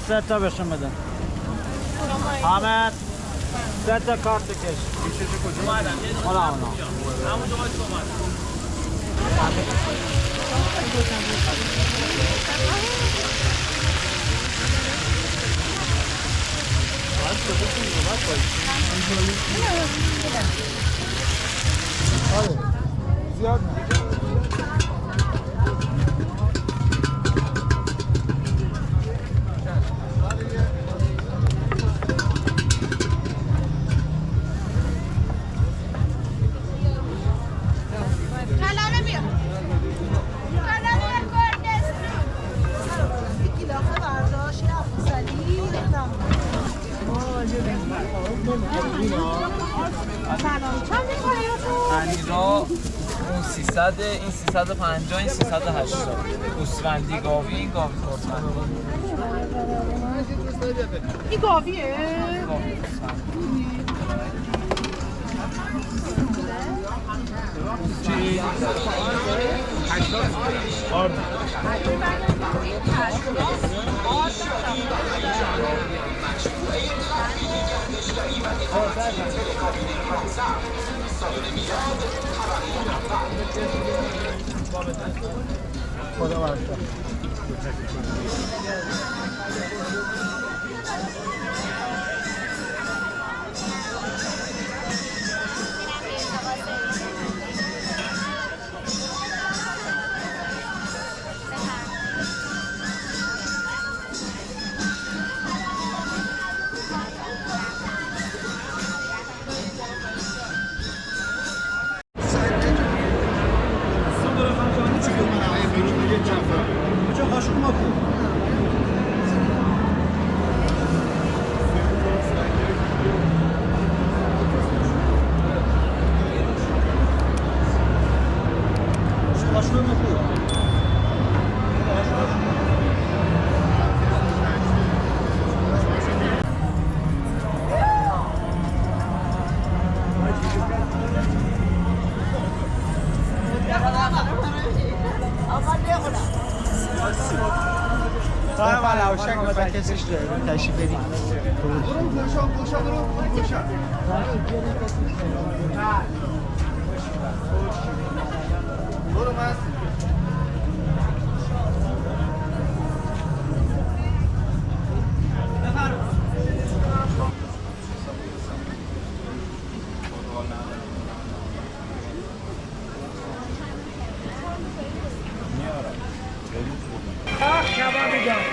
سه تا بهشون بده. حامد سه تا کارت کش. حالا اونا. همونجا باید زیاد پنیرا اون 300 این 350 این 380 گوسفندی گاوی این گاوی خرسندی این گاویه؟ گاوی چی؟ 80 آرد خدا برکت. صاحب لواشک میخواد کسیش تشریف بدیم. برو من کبابی دار.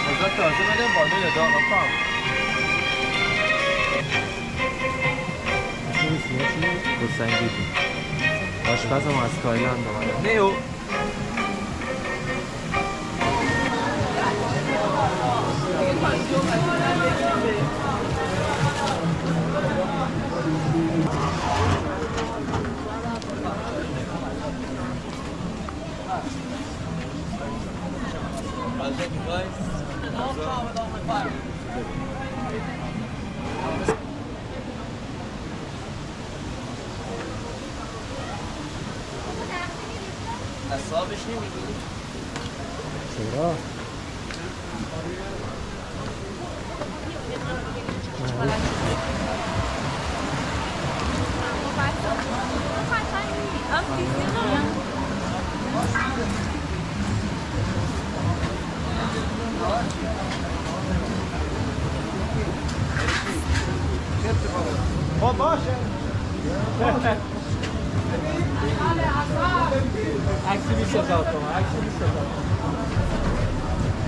خدا تازه بدم بالای داغ کنم گوسفندی آشپزم از تایلند اومده نیو حسابش نمیگیری؟ چرا؟ خب باشه. عکسی 20,000 تومان. عکسی 20,000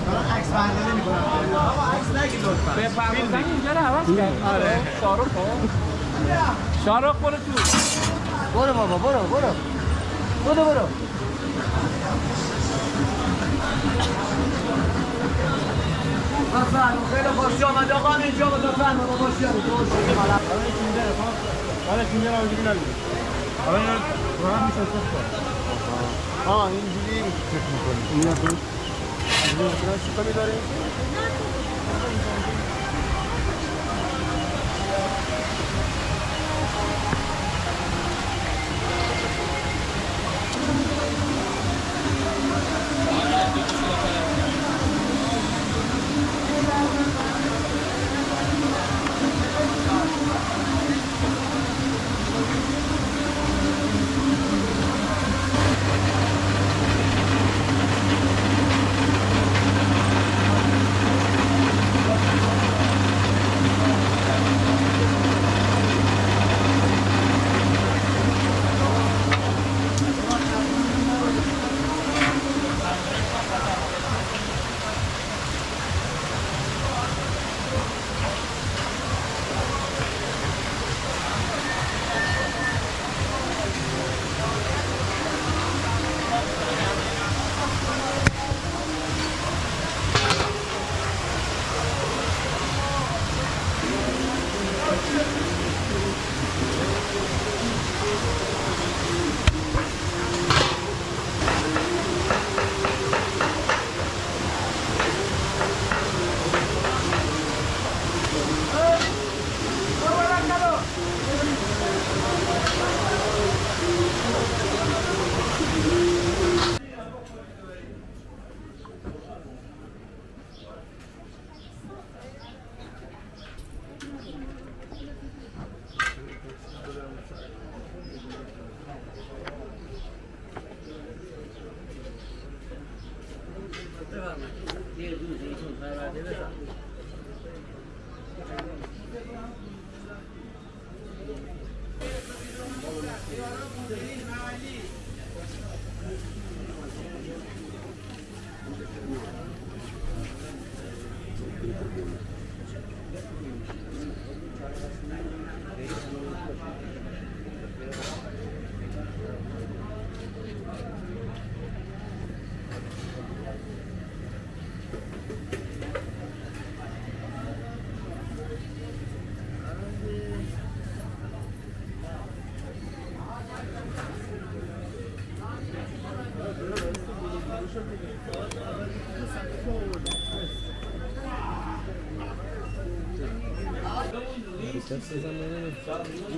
دارم عکس برداری میکنم. آقا عکس نگی لطفا. به فرمودن اینجا رو عوض کردیم. آره. شارخ خب. شارخ برو تو. برو بابا برو. برو. بفرمایید خیلی خوش آمد آقا اینجا بود بفرمایید بابا باشید حالا اینجا رو اینجوری نگید. حالا اینا رو هم میشه اینجوری فکر می‌کنی اینا تو اینجوری چی کمی داریم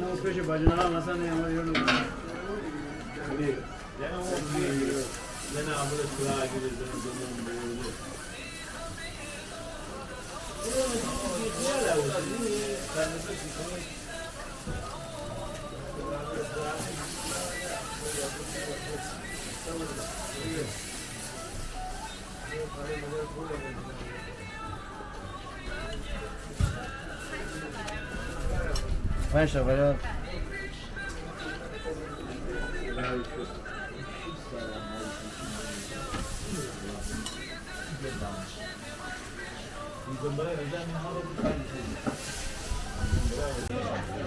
Não, peixe vai de nada, mas não é uma eu não. Fecha, vai.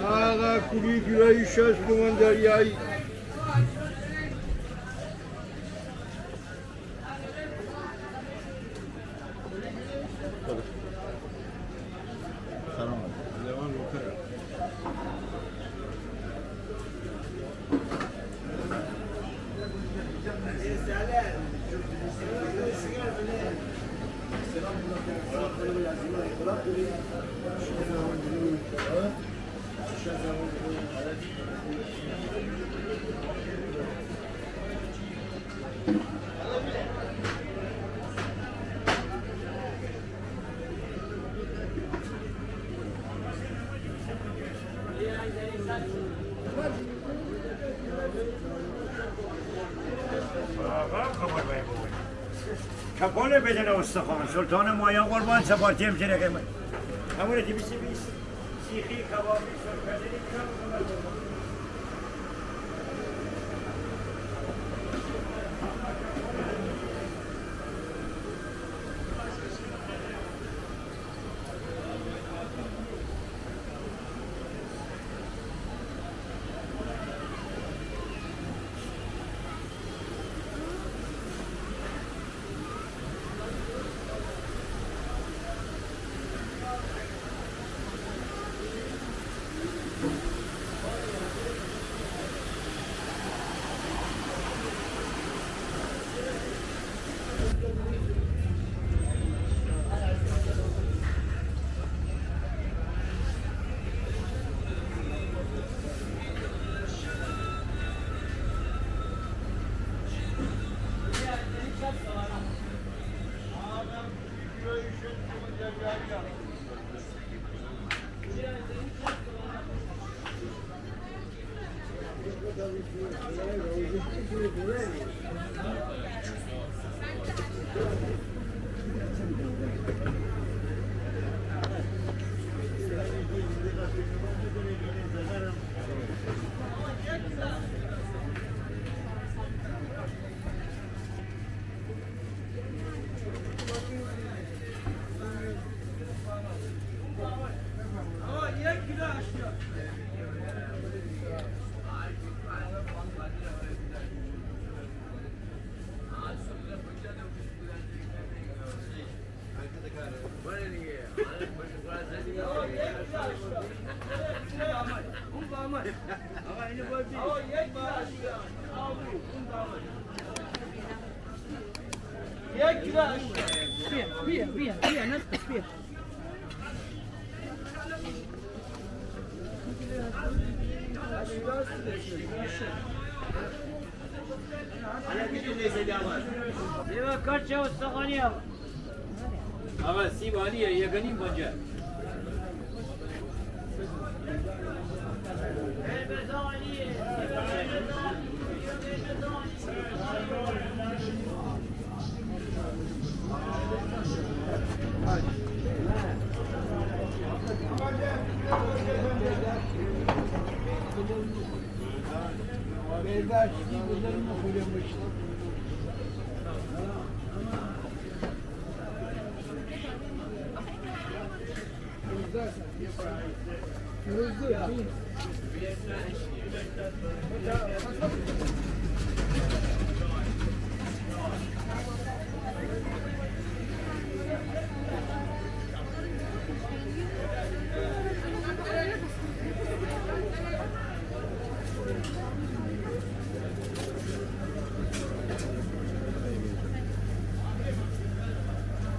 آقا کولی کیلویی 60 تومان دریایی کپاله بدن استخوان سلطان مایان قربان سپارتی همچنه که همونه 220 سیخی کبابی سرکزی بیا نسخ بیا دیگه کارچه استخوانی هم آقا سیب عالیه یگانیم بانجا Gözde.